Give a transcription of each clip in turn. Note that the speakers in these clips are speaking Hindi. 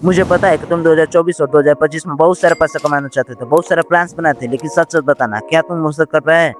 मुझे पता है कि तुम 2024 और 2025 में बहुत सारा पैसा कमाना चाहते थे, बहुत सारे प्लान्स बनाए थे, लेकिन सच-सच बताना, क्या तुम मुझसे कर पाए?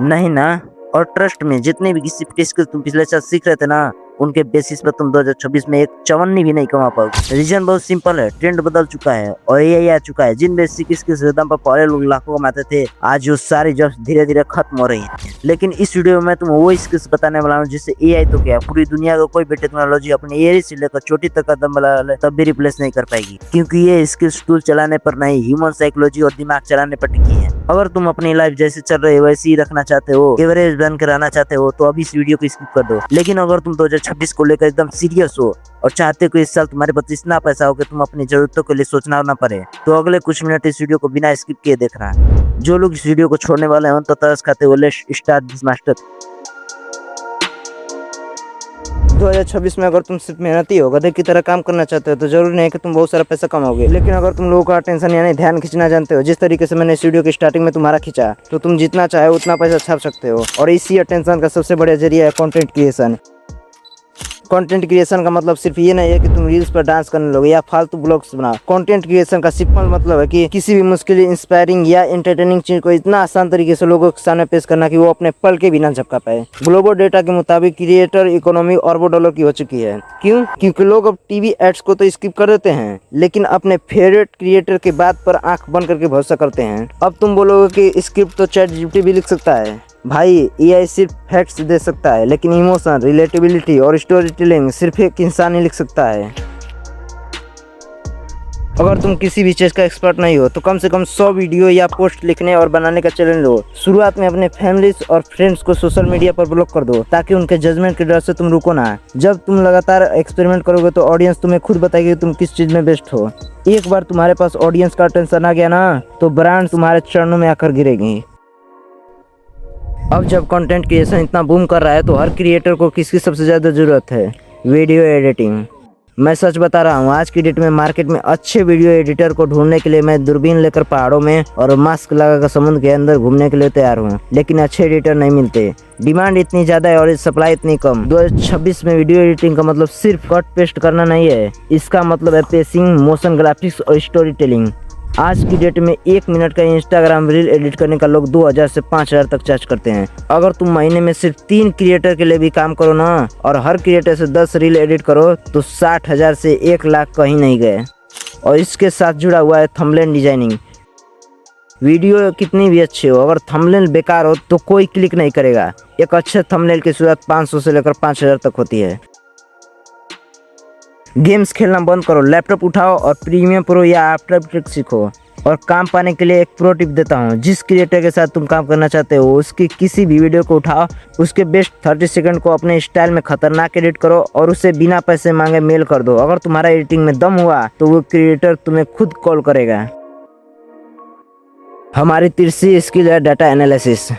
नहीं ना? और ट्रस्ट मी, जितनी भी किसी स्किल तुम पिछले साल सीख रहे थे ना, उनके बेसिस पे तुम 2026 में एक चवन्नी भी नहीं कमा पाओगे। रीज़न बहुत सिंपल है, ट्रेंड बदल चुका है और एआई आ चुका है। जिन बेसिक स्किल्स के दम पर पहले लोग लाखों कमाते थे, आज वो सारी जॉब्स धीरे-धीरे खत्म हो रही हैं। लेकिन इस वीडियो में मैं तुम्हें वो स्किल्स बताने वाला हूँ जिससे एआई तो क्या, पूरी दुनिया का कोई भी टेक्नोलॉजी अपनी एआई से लेकर चोटी तक का दम बना ले तब भी रिप्लेस नहीं कर पाएगी, क्योंकि ये स्किल्स टूल चलाने पर नहीं, ह्यूमन साइकोलॉजी और दिमाग चलाने पर टिकी है। अगर तुम अपनी लाइफ जैसे चल रही है वैसे ही रखना चाहते हो, एवरेज बन कर रहना चाहते हो, तो अभी इस वीडियो को स्किप कर दो। लेकिन अगर तुम 2026 को लेकर एकदम सीरियस हो और चाहते हो कि इस साल तुम्हारे पास इतना पैसा हो कि तुम अपनी जरूरतों के लिए सोचना ना पड़े, तो अगले कुछ मिनट इस वीडियो को बिना स्किप किए देखना। जो लोग इस वीडियो को छोड़ने वाले हैं तो तरस खाते हुए लेट्स स्टार्ट दिस मास्टर। 2026 में अगर तुम सिर्फ मेहनती हो, गधे की तरह काम करना चाहते हो, तो जरूरी नहीं है कि तुम बहुत सारा पैसा कमाओगे। लेकिन अगर तुम लोगों का अटेंशन यानी ध्यान खींचना जानते हो, जिस तरीके से मैंने इस वीडियो की स्टार्टिंग में तुम्हारा खींचा, तो तुम जितना चाहे उतना पैसा छाप सकते हो। और इसी अटेंशन का सबसे बड़ा जरिया है कंटेंट क्रिएशन। कंटेंट क्रिएशन का मतलब सिर्फ ये नहीं है कि तुम रील्स पर डांस करने लोगे या फालतू ब्लॉग्स बनाओ। कंटेंट क्रिएशन का सिंपल मतलब है कि किसी भी मुश्किल, इंस्पायरिंग या एंटरटेनिंग चीज को इतना आसान तरीके से लोगों के सामने पेश करना कि वो अपने पल के बिना झपका पाए। ग्लोबल डेटा के मुताबिक क्रिएटर इकोनॉमी अरबों डॉलर की हो चुकी है। क्यों? क्योंकि लोग अब टीवी एड्स को तो स्किप कर देते हैं, लेकिन अपने फेवरेट क्रिएटर के बात पर आंख बंद करके भरोसा करते हैं। अब तुम बोलोगे कि स्क्रिप्ट तो चैट जीपीटी भी लिख सकता है। भाई, एआई सिर्फ फैक्ट्स दे सकता है, लेकिन इमोशन, रिलेटेबिलिटी और स्टोरी टेलिंग सिर्फ एक इंसान ही लिख सकता है। अगर तुम किसी भी चीज़ का एक्सपर्ट नहीं हो, तो कम से कम 100 वीडियो या पोस्ट लिखने और बनाने का चैलेंज लो। शुरुआत में अपने फैमिलीज और फ्रेंड्स को सोशल मीडिया पर ब्लॉक कर दो, ताकि उनके जजमेंट के डर से तुम रुको ना। जब तुम लगातार एक्सपेरिमेंट करोगे तो ऑडियंस तुम्हें खुद बताएगी कि तुम किस चीज़ में बेस्ट हो। एक बार तुम्हारे पास ऑडियंस का अटेंशन आ गया ना, तो ब्रांड तुम्हारे चरणों में आकर गिरेगी। अब जब कंटेंट क्रिएशन इतना बूम कर रहा है, तो हर क्रिएटर को किसकी सबसे ज़्यादा ज़रूरत है? Video editing. मैं सच बता रहा हूँ, आज की डेट में मार्केट में अच्छे वीडियो एडिटर को ढूंढने के लिए मैं दूरबीन लेकर पहाड़ों में और मास्क लगाकर समुद्र के अंदर घूमने के लिए तैयार हूँ, लेकिन अच्छे एडिटर नहीं मिलते। डिमांड इतनी ज़्यादा है और सप्लाई इतनी कम। 2026 में वीडियो एडिटिंग का मतलब सिर्फ कट पेस्ट करना नहीं है, इसका मतलब है पेसिंग, मोशन ग्राफिक्स और स्टोरी टेलिंग। आज की डेट में 1 मिनट का इंस्टाग्राम रील एडिट करने का लोग 2000 से 5000 तक चार्ज करते हैं। अगर तुम महीने में सिर्फ 3 क्रिएटर के लिए भी काम करो ना, और हर क्रिएटर से 10 रील एडिट करो, तो 60,000 से 1 लाख कहीं नहीं गए। और इसके साथ जुड़ा हुआ है थंबनेल डिजाइनिंग। वीडियो कितनी भी अच्छी हो, अगर थंबनेल बेकार हो तो कोई क्लिक नहीं करेगा। एक अच्छे थंबनेल की शुरुआत 500 से लेकर 5000 तक होती है। गेम्स खेलना बंद करो, लैपटॉप उठाओ और प्रीमियम प्रो या आफ्टर इफेक्ट्स सीखो। और काम पाने के लिए एक प्रो टिप देता हूँ, जिस क्रिएटर के साथ तुम काम करना चाहते हो उसकी किसी भी वीडियो को उठाओ, उसके बेस्ट 30 सेकंड को अपने स्टाइल में खतरनाक एडिट करो और उसे बिना पैसे मांगे मेल कर दो। अगर तुम्हारा एडिटिंग में दम हुआ तो वो क्रिएटर तुम्हें खुद कॉल करेगा। हमारी तीसरी स्किल है डाटा एनालिसिस।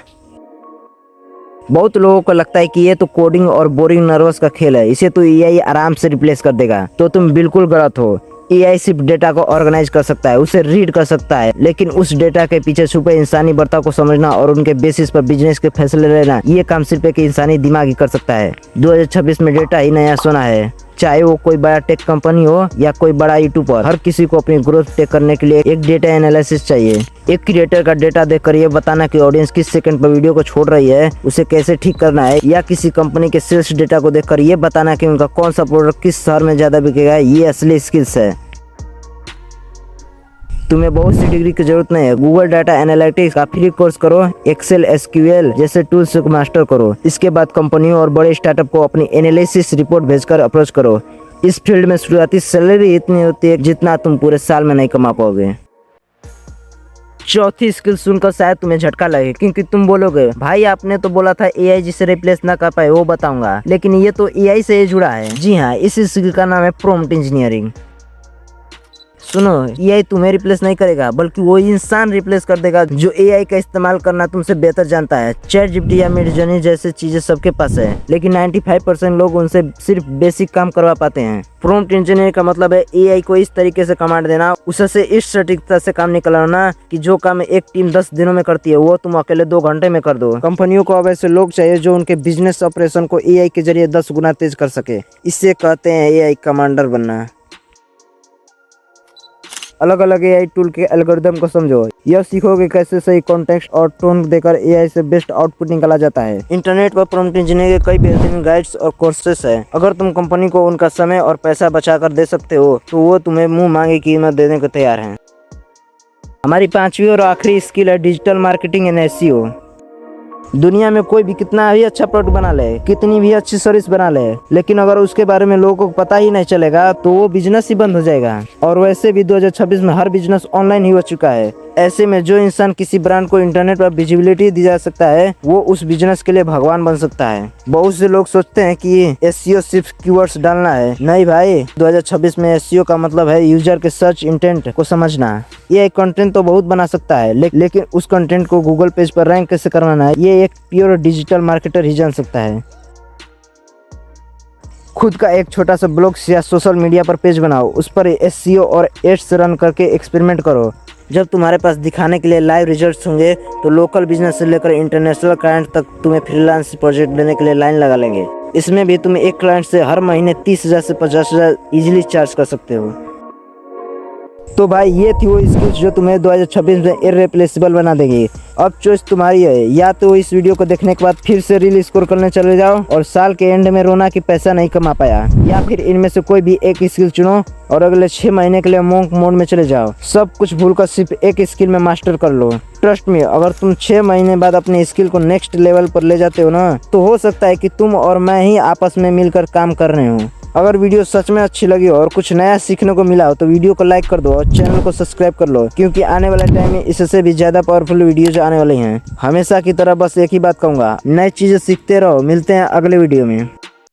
बहुत लोगों को लगता है कि ये तो कोडिंग और बोरिंग नर्वस का खेल है, इसे तो एआई आराम से रिप्लेस कर देगा। तो तुम बिल्कुल गलत हो। एआई सिर्फ डेटा को ऑर्गेनाइज कर सकता है, उसे रीड कर सकता है, लेकिन उस डेटा के पीछे छुपे इंसानी बर्ताव को समझना और उनके बेसिस पर बिजनेस के फैसले लेना, ये काम सिर्फ एक इंसानी दिमाग ही कर सकता है। 2026 में डेटा ही नया सोना है। चाहे वो कोई बड़ा टेक कंपनी हो या कोई बड़ा यूट्यूबर, हर किसी को अपनी ग्रोथ टेक करने के लिए एक डेटा एनालिसिस चाहिए। एक क्रिएटर का डेटा देखकर ये बताना कि ऑडियंस किस सेकंड पर वीडियो को छोड़ रही है, उसे कैसे ठीक करना है, या किसी कंपनी के सेल्स डेटा को देखकर ये बताना कि उनका कौन सा प्रोडक्ट किस शहर में ज्यादा बिकेगा, ये असली स्किल्स है। तुम्हें बहुत सी डिग्री की जरूरत नहीं है। गूगल डाटा एनालिटिक्स का फ्री कोर्स करो, एक्सेल, एसक्यूएल जैसे टूल्स को मास्टर करो। इसके बाद कंपनियों और बड़े स्टार्टअप को अपनी एनालिसिस रिपोर्ट भेजकर अप्रोच करो। इस फील्ड में शुरुआती सैलरी इतनी होती है जितना तुम पूरे साल में नहीं कमा पाओगे। चौथी स्किल सुनकर शायद तुम्हें झटका लगे, क्योंकि तुम बोलोगे भाई आपने तो बोला था एआई जिसे रिप्लेस ना कर पाए वो बताऊंगा, लेकिन ये तो एआई से ही जुड़ा है। जी हाँ, इस स्किल का नाम है प्रॉम्प्ट इंजीनियरिंग। सुनो, एआई तुम्हें रिप्लेस नहीं करेगा, बल्कि वो इंसान रिप्लेस कर देगा जो एआई का इस्तेमाल करना तुमसे बेहतर जानता है। चैट जीपीटी या मिडजर्नी जैसे चीजें सबके पास है, लेकिन 95% लोग उनसे सिर्फ बेसिक काम करवा पाते हैं। प्रॉम्प्ट इंजीनियर का मतलब है एआई को इस तरीके से कमांड देना, उससे इस सटीकता से काम निकलवाना कि जो काम एक टीम 10 दिनों में करती है वो तुम अकेले 2 घंटे में कर दो। कंपनियों को अब ऐसे लोग चाहिए जो उनके बिजनेस ऑपरेशन को एआई के जरिए 10 गुना तेज कर सके। इससे कहते हैं एआई कमांडर बनना। अलग अलग एआई टूल के एल्गोरिदम को समझो। यह सीखोगे कैसे सही कॉन्टेक्स्ट और टोन देकर एआई से बेस्ट आउटपुट निकाला जाता है। इंटरनेट पर प्रॉम्प्ट इंजीनियरिंग के कई बेहतरीन गाइड्स और कोर्सेस है। अगर तुम कंपनी को उनका समय और पैसा बचाकर दे सकते हो तो वो तुम्हें मुंह मांगी कीमत देने को तैयार हैं। हमारी पांचवी और आखिरी स्किल है डिजिटल मार्केटिंग एंड एसईओ। दुनिया में कोई भी कितना भी अच्छा प्रोडक्ट बना ले, कितनी भी अच्छी सर्विस बना ले, लेकिन अगर उसके बारे में लोगों को पता ही नहीं चलेगा तो वो बिजनेस ही बंद हो जाएगा। और वैसे भी 2026 में हर बिजनेस ऑनलाइन ही हो चुका है। ऐसे में जो इंसान किसी ब्रांड को इंटरनेट पर विजिबिलिटी दी जा सकता है वो उस बिजनेस के लिए भगवान बन सकता है। बहुत से लोग सोचते हैं कि एसईओ सिर्फ कीवर्ड्स डालना है। नहीं भाई, 2026 में एसईओ का मतलब है यूजर के सर्च इंटेंट को समझना। ये कंटेंट तो बहुत बना सकता है लेकिन उस कंटेंट को गूगल पेज पर रैंक कैसे करवाना है ये एक प्योर डिजिटल मार्केटर ही जान सकता है। खुद का एक छोटा सा ब्लॉग या सोशल मीडिया पर पेज बनाओ, उस पर एसईओ और एड्स रन करके एक्सपेरिमेंट करो। जब तुम्हारे पास दिखाने के लिए लाइव रिजल्ट्स होंगे तो लोकल बिजनेस से लेकर इंटरनेशनल क्लाइंट तक तुम्हें फ्रीलांस प्रोजेक्ट देने के लिए लाइन लगा लेंगे। इसमें भी तुम एक क्लाइंट से हर महीने 30,000 से 50,000 इजीली चार्ज कर सकते हो। तो भाई ये थी वो स्किल्स जो तुम्हें 2026 में इररिप्लेसेबल बना देगी। अब चॉइस तुम्हारी है, या तो इस वीडियो को देखने के बाद फिर से रील स्कोर करने चले जाओ और साल के एंड में रोना कि पैसा नहीं कमा पाया, या फिर इनमें से कोई भी एक स्किल चुनो और अगले 6 महीने के लिए मॉन्क मोड में चले जाओ। सब कुछ भूलकर सिर्फ एक स्किल में मास्टर कर लो। ट्रस्ट मी, अगर तुम 6 महीने बाद अपनी स्किल को नेक्स्ट लेवल पर ले जाते हो ना तो हो सकता है कि तुम और मैं ही आपस में मिलकर काम कर रहे हो। अगर वीडियो सच में अच्छी लगी हो और कुछ नया सीखने को मिला हो तो वीडियो को लाइक कर दो और चैनल को सब्सक्राइब कर लो, क्योंकि आने वाले टाइम में इससे भी ज़्यादा पावरफुल वीडियोज आने वाले हैं। हमेशा की तरह बस एक ही बात कहूँगा, नई चीज़ें सीखते रहो। मिलते हैं अगले वीडियो में।